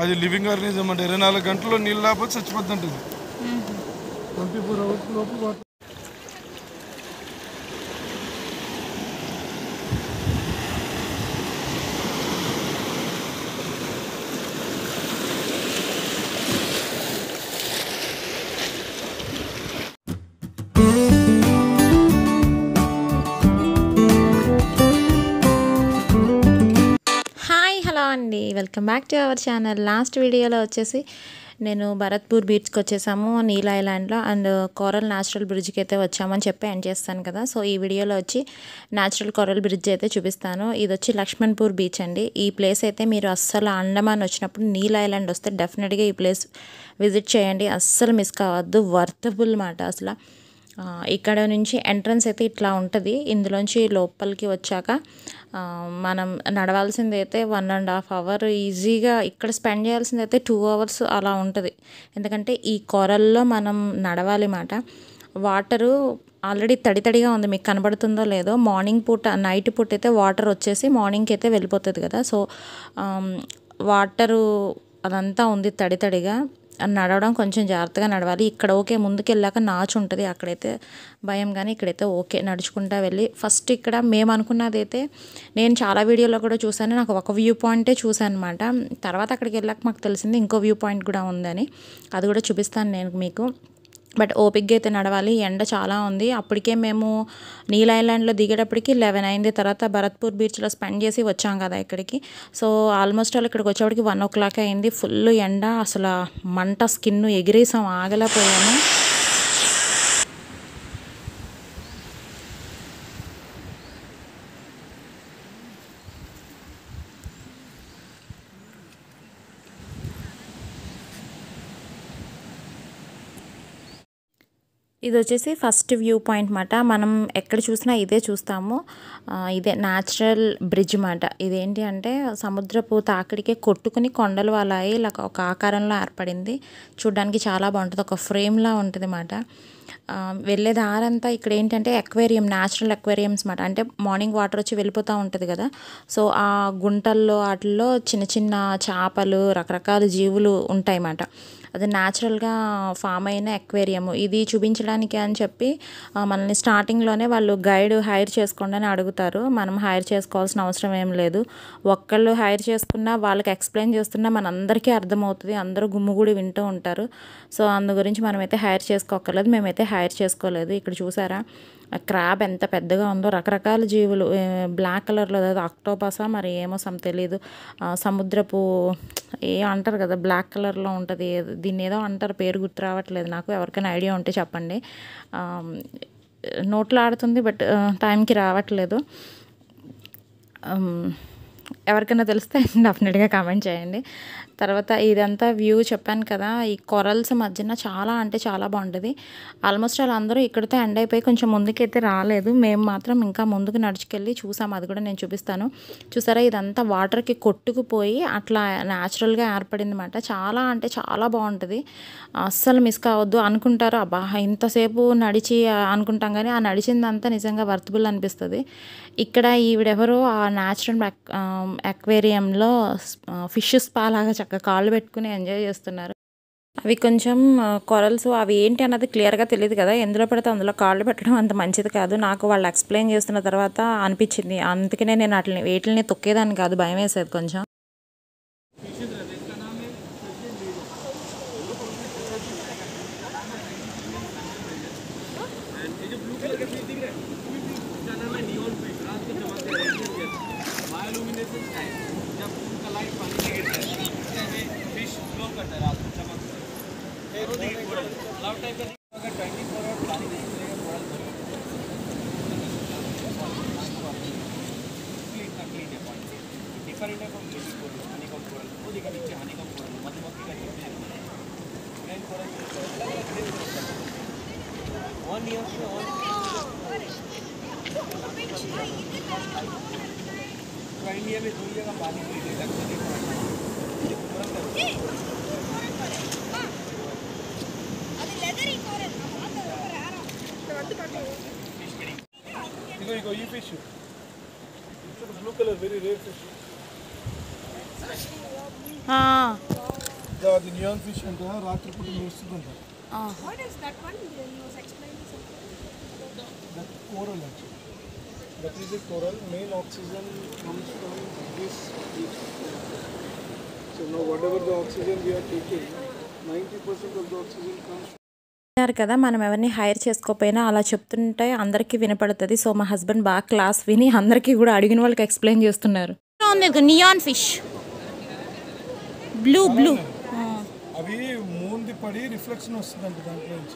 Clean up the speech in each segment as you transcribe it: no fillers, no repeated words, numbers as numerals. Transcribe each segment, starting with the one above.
అది living organism అంటే 24 గంటల్లో నీళ్ళు లేకపోతే చచ్చిపోద్ది అంటుంది. 24 అవర్స్ లోపు అండి welcome back to our channel. Last వీడియోలో వచ్చేసి నేను భరత్పూర్ బీచ్కి వచ్చేసాము నీల్ ఐలాండ్లో, అండ్ కోరల్ న్యాచురల్ బ్రిడ్జ్కి అయితే వచ్చామని చెప్పి ఎండ్ చేస్తాను కదా. సో ఈ వీడియోలో వచ్చి న్యాచురల్ కోరల్ బ్రిడ్జ్ అయితే చూపిస్తాను. ఇది వచ్చి లక్ష్మణ్పూర్ బీచ్ అండి. ఈ ప్లేస్ అయితే మీరు అస్సలు అండమాన్ వచ్చినప్పుడు నీల్ ఐలాండ్ వస్తే డెఫినెట్గా ఈ ప్లేస్ విజిట్ చేయండి, అస్సలు మిస్ కావద్దు. వర్తబుల్ మాట అసలు. ఇక్కడ నుంచి ఎంట్రన్స్ అయితే ఇట్లా ఉంటుంది. ఇందులోంచి లోపలికి వచ్చాక మనం నడవాల్సింది అయితే 1.5 అవర్ ఈజీగా, ఇక్కడ స్పెండ్ చేయాల్సింది అయితే 2 అవర్స్ అలా ఉంటుంది. ఎందుకంటే ఈ కొరల్లో మనం నడవాలి మాట. వాటరు ఆల్రెడీ తడిగా ఉంది, మీకు కనబడుతుందో లేదో. మార్నింగ్ పూట నైట్ పూట అయితే వాటర్ వచ్చేసి మార్నింగ్కి అయితే వెళ్ళిపోతుంది కదా. సో వాటరు అదంతా ఉంది తడిగా. నడవడం కొంచెం జాగ్రత్తగా నడవాలి. ఇక్కడ ఓకే, ముందుకు వెళ్ళాక నాచు ఉంటుంది, అక్కడైతే భయం. కానీ ఇక్కడైతే ఓకే, నడుచుకుంటా వెళ్ళి ఫస్ట్ ఇక్కడ మేము అనుకున్నది అయితే, నేను చాలా వీడియోలో కూడా చూసాను, నాకు ఒక వ్యూ పాయింటే చూసాను అనమాట. తర్వాత అక్కడికి వెళ్ళాక మాకు తెలిసింది ఇంకో వ్యూ పాయింట్ కూడా ఉందని. అది కూడా చూపిస్తాను నేను మీకు. బట్ ఓపిక్గా అయితే నడవాలి, ఎండ చాలా ఉంది. అప్పటికే మేము నీల్ ఐలాండ్లో దిగేటప్పటికి 11 అయింది. తర్వాత భరత్పూర్ బీచ్లో స్పెండ్ చేసి వచ్చాం కదా ఇక్కడికి. సో ఆల్మోస్ట్ ఆల్ ఇక్కడికి వచ్చేప్పటికి 1 o'clock అయింది. ఫుల్ ఎండ, అసలు మంట, స్కిన్ ఎగిరేసాం, ఆగలేకపోయాము. ఇది వచ్చేసి ఫస్ట్ వ్యూ పాయింట్ మాట. మనం ఎక్కడ చూసినా ఇదే చూస్తాము. ఇదే న్యాచురల్ బ్రిడ్జ్ మాట. ఇదేంటి అంటే సముద్రపు తాకిడికే కొట్టుకుని కొండలు అలాయి ఇలా ఒక ఆకారంలో ఏర్పడింది. చూడ్డానికి చాలా బాగుంటుంది, ఒక ఫ్రేమ్లా ఉంటుంది మాట. వెళ్ళే దారంతా ఇక్కడ ఏంటంటే అక్వేరియం, న్యాచురల్ అక్వేరియంస్ మాట. అంటే మార్నింగ్ వాటర్ వచ్చి వెళ్ళిపోతూ ఉంటుంది కదా. సో ఆ గుంటల్లో వాటిల్లో చిన్న చేపలు, రకరకాల జీవులు ఉంటాయి మాట. అది న్యాచురల్గా ఫామ్ అయిన అక్వేరియము. ఇది చూపించడానికి అని చెప్పి మనల్ని స్టార్టింగ్లోనే వాళ్ళు గైడ్ హైర్ చేసుకోండి అని అడుగుతారు. మనం హైర్ చేసుకోవాల్సిన అవసరం ఏం లేదు. ఒక్కళ్ళు హైర్ చేసుకున్నా, వాళ్ళకి ఎక్స్ప్లెయిన్ చేస్తున్నా మనందరికీ అర్థమవుతుంది, అందరూ గుమ్ముగూడి వింటూ ఉంటారు. సో అందు గురించి మనమైతే హైర్ చేసుకోక్కర్లేదు. మేమైతే హైర్ చేసుకోలేదు. ఇక్కడ చూసారా క్రాబ్ ఎంత పెద్దగా ఉందో, రకరకాల జీవులు. బ్లాక్ కలర్లో అதாவது ఆక్టోపసా మరి ఏమో తెలీదు. సముద్రపు అంటారు కదా, బ్లాక్ కలర్లో ఉంటుంది. దీన్ని ఏదో అంటారు, పేరు గుర్తు రావట్లేదు నాకు. ఎవరికైనా ఐడియా ఉంటే చెప్పండి. నోట్లో ఆడుతుంది బట్ టైంకి రావట్లేదు. ఎవరికైనా తెలిస్తే డెఫినెట్గా కామెంట్ చేయండి. తర్వాత ఇదంతా వ్యూ చెప్పాను కదా, ఈ కొరల్స్ మధ్యన చాలా అంటే చాలా బాగుంటుంది. ఆల్మోస్ట్ వాళ్ళు అందరూ ఇక్కడితో ఎండ్ అయిపోయి కొంచెం ముందుకైతే రాలేదు. మేము మాత్రం ఇంకా ముందుకు నడుచుకెళ్ళి చూసాము, అది కూడా నేను చూపిస్తాను. చూసారా, ఇదంతా వాటర్కి కొట్టుకుపోయి అట్లా న్యాచురల్గా ఏర్పడింది అన్నమాట. చాలా అంటే చాలా బాగుంటుంది, అస్సలు మిస్ కావద్దు. అనుకుంటారు అబ్బా ఇంతసేపు నడిచి అనుకుంటాం, కానీ ఆ నడిచిందంతా నిజంగా వర్తబుల్ అనిపిస్తుంది. ఇక్కడ ఈవిడెవరో ఆ న్యాచురల్ అక్వేరియంలో ఫిష్ స్పా లాగా చక్కగా కాళ్ళు పెట్టుకుని ఎంజాయ్ చేస్తున్నారు. అవి కొంచెం కొరల్స్ అవి ఏంటి అన్నది క్లియర్గా తెలియదు కదా, ఎందులో పడితే అందులో కాళ్ళు పెట్టడం అంత మంచిది కాదు. నాకు వాళ్ళు ఎక్స్ప్లెయిన్ చేస్తున్న తర్వాత అనిపించింది, అందుకనే నేను వీటిని తొక్కేదాన్ని కాదు, భయం వేసేది కొంచెం. इंडिया में 2 जगह पानी you fish. It's a blue color, very rare fish. అది నియాన్ ఫిష్ అంట, రాత్రిపూట మెరుస్తుందంట. That coral actually. That is a coral. Main oxygen comes from this fish. So now whatever the oxygen we are taking, 90% of the oxygen comes అన్నారు కదా, మనం ఎవరిని hire చేసుకోకపోయినా అలా చెప్తుంటే అందరికీ వినపడుతుంది. సో మా హస్బెండ్ బాగా క్లాస్ విని అందరికీ కూడా అడిగిన వాళ్ళకి ఎక్స్ప్లెయిన్ చేస్తున్నారు. నియాన్ ఫిష్ బ్లూ బ్లూ అవి మూంది పడి రిఫ్లెక్షన్ వస్తుందంట దాంట్లో నుంచి.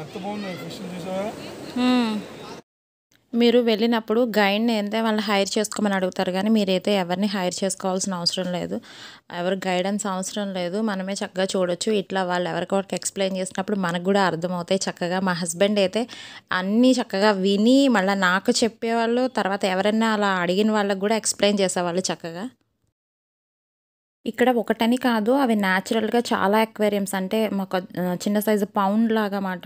ఎంత బాగున్నాయి ఫిష్ చూసావా. మీరు వెళ్ళినప్పుడు గైడ్ని అయితే వాళ్ళు హైర్ చేసుకోమని అడుగుతారు, కానీ మీరైతే ఎవరిని హైర్ చేసుకోవాల్సిన అవసరం లేదు. ఎవరు గైడెన్స్ అవసరం లేదు, మనమే చక్కగా చూడొచ్చు. ఇట్లా వాళ్ళు ఎవరికొకరికి ఎక్స్ప్లెయిన్ చేసినప్పుడు మనకు కూడా అర్థమవుతాయి చక్కగా. మా హస్బెండ్ అయితే అన్నీ చక్కగా విని మళ్ళీ నాకు చెప్పేవాళ్ళు, తర్వాత ఎవరైనా అలా అడిగిన వాళ్ళకి కూడా ఎక్స్ప్లెయిన్ చేసేవాళ్ళు చక్కగా. ఇక్కడ ఒకటని కాదు, అవి న్యాచురల్గా చాలా అక్వేరియంస్, అంటే మాకు చిన్న సైజు పౌండ్ లాగా మాట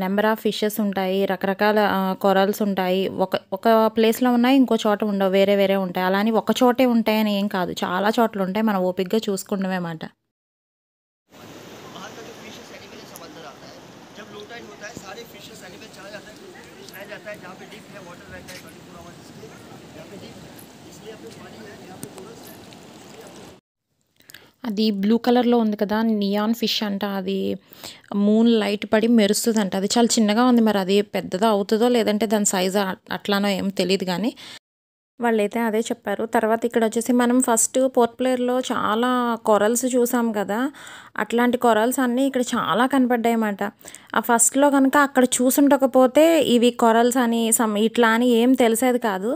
నెంబర్ ఆఫ్ ఫిషెస్ ఉంటాయి, రకరకాల కొరల్స్ ఉంటాయి. ఒక ప్లేస్లో ఉన్నాయి, ఇంకో చోట ఉండవు, వేరే వేరే ఉంటాయి. అలా అని ఒక చోటే ఉంటాయని ఏం కాదు, చాలా చోట్ల ఉంటాయి. మనం ఓపిక్గా చూసుకుంటామే మాట. అది బ్లూ కలర్లో ఉంది కదా, నియాన్ ఫిష్ అంట. అది మూన్ లైట్ పడి మెరుస్తుందంట. అది చాలా చిన్నగా ఉంది, మరి అది పెద్దదో అవుతుందో లేదంటే దాని సైజు అట్లానో ఏం తెలియదు, కానీ వాళ్ళైతే అదే చెప్పారు. తర్వాత ఇక్కడ వచ్చేసి మనం ఫస్ట్ పోర్ట్ ప్లేయర్లో చాలా కొరల్స్ చూసాం కదా, అట్లాంటి కొరల్స్ అన్నీ ఇక్కడ చాలా కనపడ్డాయి అన్నమాట. ఆ ఫస్ట్లో కనుక అక్కడ చూసుండకపోతే ఇవి కొరల్స్ అని ఇట్లా అని ఏం తెలిసేది కాదు.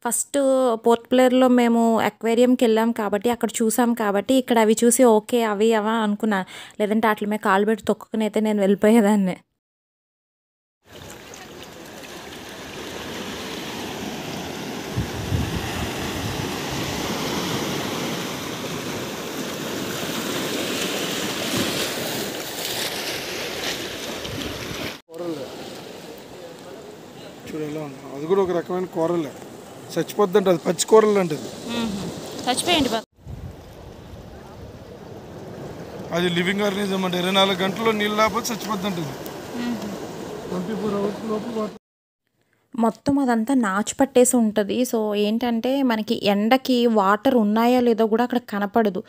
ఫస్ట్ పోర్ట్ ప్లేయర్లో మేము అక్వేరియంకి వెళ్ళాం కాబట్టి అక్కడ చూసాం కాబట్టి ఇక్కడ అవి చూసి ఓకే అవి అవా అనుకున్నాను, లేదంటే అట్ల మీద కాలు పెట్టి తొక్కుని అయితే నేను వెళ్ళిపోయేదాన్ని. చూడు ఎలా ఉంది, అది కూడా ఒక రకమైన కూరలే. చచ్చిపోద్ది అంటే అది పచ్చి కూరలు అంటే చచ్చిపోయింది. అది లివింగ్ ఆర్గనిజం అంటే 24 గంటల్లో నీళ్ళు లేకపోతే చచ్చిపోద్ది అంటుంది. 24 hours లోపు మొత్తం అదంతా నాచు పట్టేసి ఉంటుంది. సో ఏంటంటే మనకి ఎండకి వాటర్ ఉన్నాయో లేదో కూడా అక్కడ కనపడదు.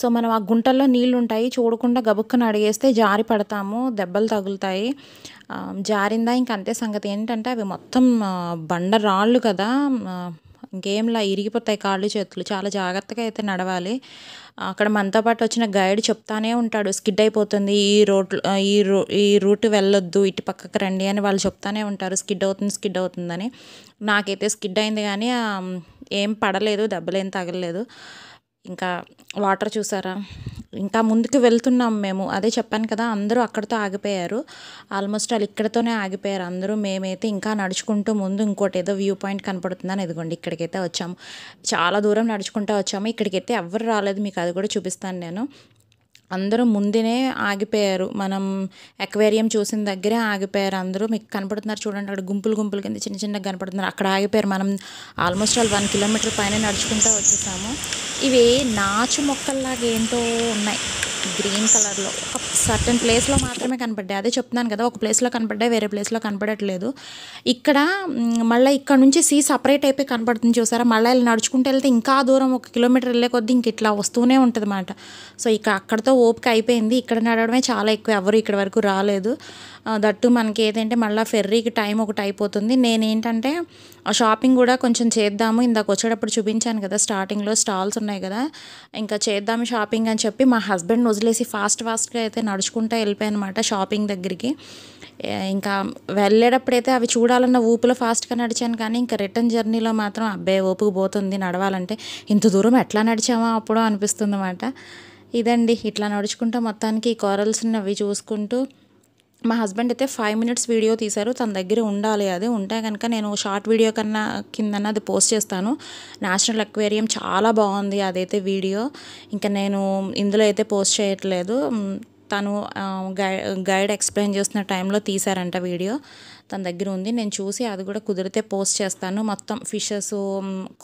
సో మనం ఆ గుంటల్లో నీళ్ళు ఉంటాయి, చూడకుండా గబుక్కన అడిగేస్తే జారి పడతాము, దెబ్బలు తగులుతాయి. జారిందా ఇంకంతే సంగతి. ఏంటంటే అవి మొత్తం బండరాళ్ళు కదా, ఇంకేంలా ఇరిగిపోతాయి కాళ్ళు చేతులు. చాలా జాగ్రత్తగా అయితే నడవాలి. అక్కడ మనతో పాటు వచ్చిన గైడ్ చెప్తానే ఉంటాడు, స్కిడ్ అయిపోతుంది, ఈ రూట్ వెళ్ళొద్దు, ఇటు పక్కకు రండి అని వాళ్ళు చెప్తానే ఉంటారు. స్కిడ్ అవుతుందని. నాకైతే స్కిడ్ అయింది, కానీ ఏం పడలేదు, దెబ్బలేం తగలలేదు. ఇంకా వాటర్ చూసారా, ఇంకా ముందుకు వెళ్తున్నాం మేము. అదే చెప్పాను కదా, అందరూ అక్కడితో ఆగిపోయారు. ఆల్మోస్ట్ వాళ్ళు ఇక్కడితోనే ఆగిపోయారు అందరూ. మేమైతే ఇంకా నడుచుకుంటూ ముందు ఇంకోటి ఏదో వ్యూ పాయింట్ కనపడుతుందని ఇదిగోండి ఇక్కడికైతే వచ్చాము. చాలా దూరం నడుచుకుంటూ వచ్చాము. ఇక్కడికైతే ఎవరు రాలేదు, మీకు అది కూడా చూపిస్తాను నేను. అందరూ ముందునే ఆగిపోయారు, మనం అక్వేరియం చూసిన దగ్గరే ఆగిపోయారు అందరూ. మీకు కనపడుతున్నారు చూడండి, అక్కడ గుంపులు కింద చిన్నగా కనపడుతున్నారు, అక్కడ ఆగిపోయారు. మనం ఆల్మోస్ట్ వాళ్ళు 1 కిలోమీటర్ పైన నడుచుకుంటూ వచ్చేసాము. ఇవి నాచు మొక్కల్లాగా ఏంటో ఉన్నాయి, గ్రీన్ కలర్లో. ఒక సర్టన్ ప్లేస్లో మాత్రమే కనపడ్డాయి. అదే చెప్తున్నాను కదా, ఒక ప్లేస్లో కనపడ్డాయి, వేరే ప్లేస్లో కనపడట్లేదు. ఇక్కడ మళ్ళీ ఇక్కడ నుంచి సీ సపరేట్ అయిపోయి కనపడుతుంది చూసారా. మళ్ళీ ఇలా నడుచుకుంటూ వెళ్తే ఇంకా దూరం 1 కిలోమీటర్ వెళ్ళే కొద్దీ ఇంక ఇట్లా వస్తూనే ఉంటుంది అన్నమాట. సో ఇక అక్కడతో ఓపిక అయిపోయింది. ఇక్కడ నడవడమే చాలా ఎక్కువ, ఎవరు ఇక్కడ వరకు రాలేదు. దట్టు మనకి ఏదంటే మళ్ళీ ఫెర్రీకి టైం ఒకటి అయిపోతుంది. నేనేంటంటే ఆ షాపింగ్ కూడా కొంచెం చేద్దాము, ఇందాక వచ్చేటప్పుడు చూపించాను కదా స్టార్టింగ్లో స్టాల్స్ ఉన్నాయి కదా, ఇంకా చేద్దాము షాపింగ్ అని చెప్పి మా హస్బెండ్ వదిలేసి ఫాస్ట్గా అయితే నడుచుకుంటూ వెళ్ళిపోయాను అనమాట షాపింగ్ దగ్గరికి. ఇంకా వెళ్ళేటప్పుడైతే అవి చూడాలన్న ఊపులో ఫాస్ట్గా నడిచాను, కానీ ఇంకా రిటర్న్ జర్నీలో మాత్రం అబ్బాయి ఓపుకు పోతుంది నడవాలంటే. ఇంత దూరం ఎట్లా నడిచామో అప్పుడు అనిపిస్తుంది అన్నమాట. ఇదండి, ఇట్లా నడుచుకుంటూ మొత్తానికి ఈ కోరల్స్ని అవి చూసుకుంటూ మా హస్బెండ్ అయితే 5 minutes వీడియో తీశారు. తన దగ్గర ఉండాలి, అది ఉంటే కనుక నేను షార్ట్ వీడియో కన్నా కింద అది పోస్ట్ చేస్తాను. నేషనల్ అక్వేరియం చాలా బాగుంది అదైతే వీడియో. ఇంకా నేను ఇందులో అయితే పోస్ట్ చేయట్లేదు. తను గైడ్ ఎక్స్ప్లెయిన్ చేస్తున్న టైంలో తీశారంట వీడియో. తన దగ్గర ఉంది. నేను చూసి అది కూడా కుదిరితే పోస్ట్ చేస్తాను. మొత్తం ఫిషెస్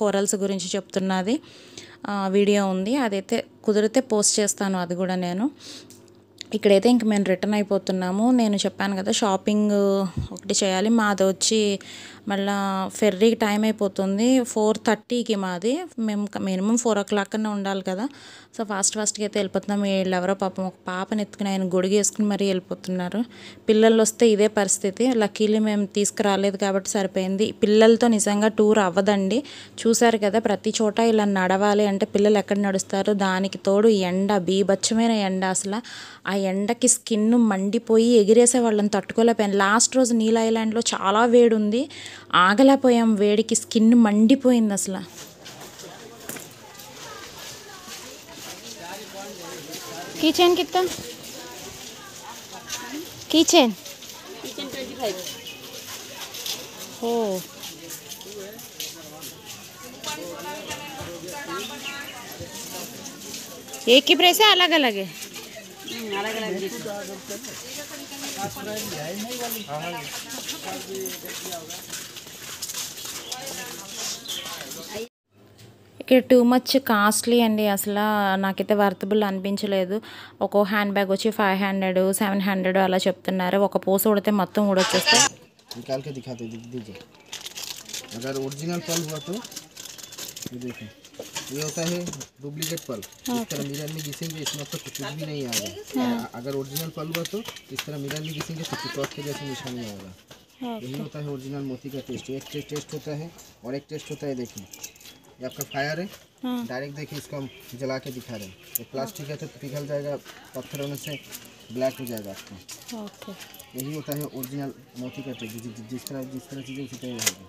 కోరల్స్ గురించి చెప్తున్నది వీడియో ఉంది. అదైతే కుదిరితే పోస్ట్ చేస్తాను అది కూడా నేను. ఇక్కడైతే ఇంక మేము రిటర్న్ అయిపోతున్నాము. నేను చెప్పాను కదా షాపింగ్ ఒకటి చేయాలి. మాది వచ్చి మళ్ళీ ఫెర్రీకి టైం అయిపోతుంది. 4:30కి మాది. మేము మినిమం 4 o'clock కన్నా ఉండాలి కదా. సో ఫాస్ట్గా అయితే వెళ్ళిపోతున్నాం. వీళ్ళు ఎవరో పాపం ఒక పాపని ఎత్తుకుని ఆయన గొడుగు వేసుకుని మరీ వెళ్ళిపోతున్నారు. పిల్లలు వస్తే ఇదే పరిస్థితి. లక్కీలీ మేము తీసుకురాలేదు కాబట్టి సరిపోయింది. పిల్లలతో నిజంగా టూర్ అవ్వదండి. చూసారు కదా ప్రతి చోట ఇలా నడవాలి అంటే పిల్లలు ఎక్కడ నడుస్తారు. దానికి తోడు ఎండ, బీభత్సమైన ఎండ. అసలు ఆ ఎండకి స్కిన్ మండిపోయి ఎగిరేసే వాళ్ళని తట్టుకోలేకపోయాను. లాస్ట్ రోజు నీల్ ఐలాండ్లో చాలా వేడి ఉంది, ఆగలేకపోయాం. వేడికి స్కిన్ మండిపోయింది అసలు. कीचेन कितना? कीचेन 25. ओ एक ही प्राइस है अलग अलग है? अलग अलग ఇక్కడ టూ మచ్ కాస్ట్లీ అండి. అసలు నాకైతే వర్తబుల్ అనిపించలేదు. ఒక్కో హ్యాండ్ బ్యాగ్ వచ్చి 500, 700 అలా చెప్తున్నారు. ఒక పూస ఉడితే మొత్తం ఊడొచ్చేస్తే. निकाल के दिखाते दीजिए। अगर ओरिजिनल पल हुआ तो ये देखिए, ये होता है डुप्लीकेट पल। इस तरह मिरर में घिसेंगे, इसमें आपको कुछ भी नहीं आएगा। अगर ओरिजिनल पल हुआ तो इस तरह मिरर में घिसेंगे तो चिपक के जैसे निशान नहीं आएगा। यही होता है ओरिजिनल मोती का टेस्ट। एक टेस्ट होता है और एक टेस्ट होता है, देखिए ये आपका फायर है। डायरेक्ट देखिए इसको हम जला के दिखा रहे हैं। ये प्लास्टिक है तो पिघल जाएगा, पत्थर होने से ब्लैक हो जाएगा आपका। ఓకే यही होता है ओरिजिनल मोती का टेस्ट। जिस तरह चीज़ें उसी तरह रहेगा।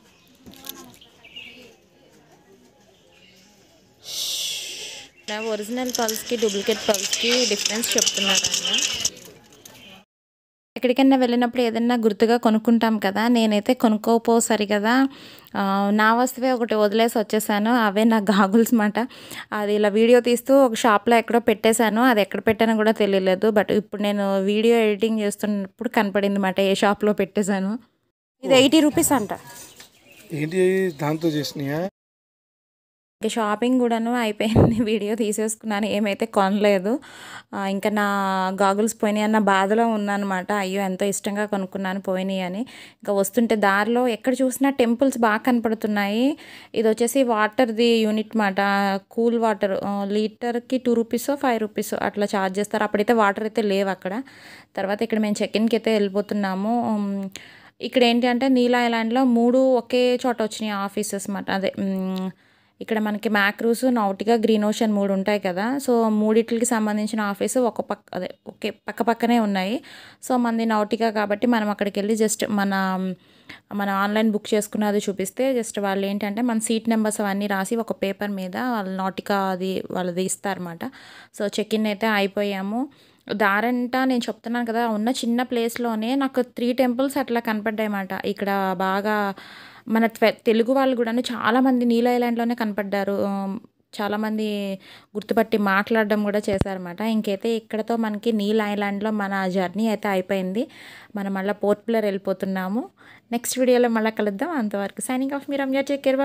ఒరిజినల్ పల్స్కి డూప్లికేట్ పల్స్కి డిఫరెన్స్ చెప్తున్నారు ఆయన. ఎక్కడికైనా వెళ్ళినప్పుడు ఏదైనా గుర్తుగా కొనుక్కుంటాం కదా. నేనైతే కొనుక్కోపోసరి కదా నా వస్తువే ఒకటి వదిలేసి వచ్చేసాను. అవే నా గాగుల్స్ మాట. అది ఇలా వీడియో తీస్తూ ఒక షాప్లో ఎక్కడో పెట్టేశాను. అది ఎక్కడ పెట్టానో కూడా తెలియలేదు. బట్ ఇప్పుడు నేను వీడియో ఎడిటింగ్ చేస్తున్నప్పుడు కనపడింది మాట ఏ షాప్లో పెట్టేశాను. ఇది 80 రూపీస్ అంట. ఏంటి దాంతో చేసినాయా? ఇంకా షాపింగ్ కూడాను అయిపోయింది. వీడియో తీసేసుకున్నాను, ఏమైతే కొనలేదు. ఇంకా నా గాగుల్స్ పోయినాయి అన్న బాధలో ఉన్నానమాట. అయ్యో ఎంతో ఇష్టంగా కొనుక్కున్నాను పోయినాయి అని. ఇంకా వస్తుంటే దారిలో ఎక్కడ చూసినా టెంపుల్స్ బాగా కనపడుతున్నాయి. ఇది వచ్చేసి వాటర్ది యూనిట్ మాట. కూల్ వాటర్ లీటర్కి 2 రూపీస్ 5 రూపీస్ అట్లా ఛార్జ్ చేస్తారు. అప్పుడైతే వాటర్ అయితే లేవు అక్కడ. తర్వాత ఇక్కడ మేము చెక్-ఇన్కి అయితే వెళ్ళిపోతున్నాము. ఇక్కడ ఏంటి అంటే నీల్ ఐలాండ్లో 3 ఒకే చోట వచ్చినాయి ఆఫీసెస్ మాట. అదే ఇక్కడ మనకి మ్యాక్రూస్, నౌటికా, గ్రీన్ ఓషన్ 3 ఉంటాయి కదా. సో మూడిట్లకి సంబంధించిన ఆఫీసు ఒక పక్క అదే ఒకే పక్క పక్కనే ఉన్నాయి. సో మనది నౌటికా కాబట్టి మనం అక్కడికి వెళ్ళి జస్ట్ మన ఆన్లైన్ బుక్ చేసుకున్నది చూపిస్తే జస్ట్ వాళ్ళు ఏంటంటే మన సీట్ నెంబర్స్ అవన్నీ రాసి ఒక పేపర్ మీద వాళ్ళ నౌటికా అది వాళ్ళది ఇస్తారన్నమాట. సో చెక్-ఇన్ అయితే అయిపోయాము. దారంట నేను చెప్తున్నాను కదా, ఉన్న చిన్న ప్లేస్లోనే నాకు 3 టెంపుల్స్ అట్లా కనపడ్డాయి అన్నమాట. ఇక్కడ బాగా మన తెలుగు వాళ్ళు కూడాను చాలామంది నీల్ ఐలాండ్లోనే కనపడ్డారు. చాలామంది గుర్తుపట్టి మాట్లాడడం కూడా చేశారన్నమాట. ఇంకైతే ఇక్కడతో మనకి నీల్ ఐలాండ్లో మన జర్నీ అయితే అయిపోయింది. మనం మళ్ళీ పోర్ట్ బ్లెయిర్ వెళ్ళిపోతున్నాము. నెక్స్ట్ వీడియోలో మళ్ళీ కలుద్దాం. అంతవరకు సైనింగ్ ఆఫ్. మీరు టేక్ కేర్.